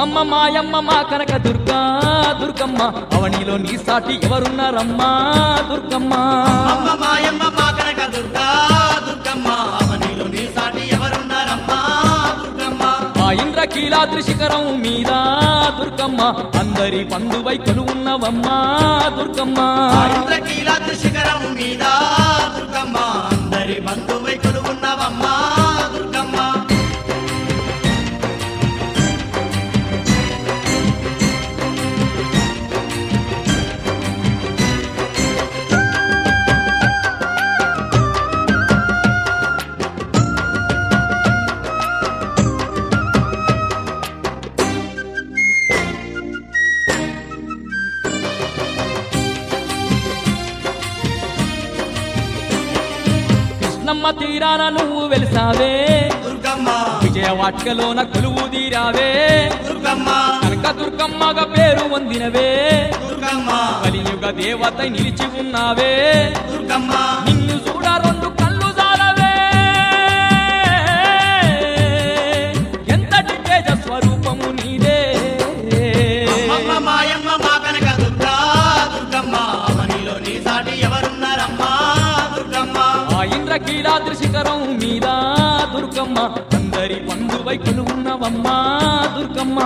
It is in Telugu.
అమ్మమ్మ మాయమ్మ మా కనక దుర్గా దుర్గమ్మ అవనిలో నీ సాటి ఎవరున్నారమ్మా దుర్గమ్మ అమ్మమ్మ మాయమ్మ మా కనక దుర్గా దుర్గమ్మ అవనిలో నీ సాటి ఎవరున్నారమ్మా దుర్గమ్మ ఆ ఇంద్రకీలాద్రి శిఖరం మీద దుర్గమ్మ అందరి బంధువై కొలువున్నవమ్మా దుర్గమ్మ ఆ ఇంద్రకీలాద్రి శిఖరం మీద దుర్గమ్మ అందరి బంధువై కొలువున్నవమ్మా దుర్గమ్మ కృష్ణమ్మ తీరాన నువ్వు వెలిసావే దుర్గమ్మ విజయవాటికలోన కొలువు తీరావే దుర్గమ్మ కనక దుర్గమ్మగా పేరు పొందినవే దుర్గమ్మ కలియుగ దేవత నిలిచి ఉన్నావే దుర్గమ్మ నిన్ను చూడ రెండు కళ్ళు జాలవే ఎంతటి తేజ స్వరూపము నీదే అమ్మమ్మ మాయమ్మ మా కనక దుర్గా దుర్గమ్మ అవనిలో నీ సాటి ఎవరున్నారమ్మా దుర్గమ్మ ఆ ఇంద్రకీలాద్రి శిఖరం మీద దుర్గమ్మ అందరి బంధువై కొలువున్నవమ్మా దుర్గమ్మ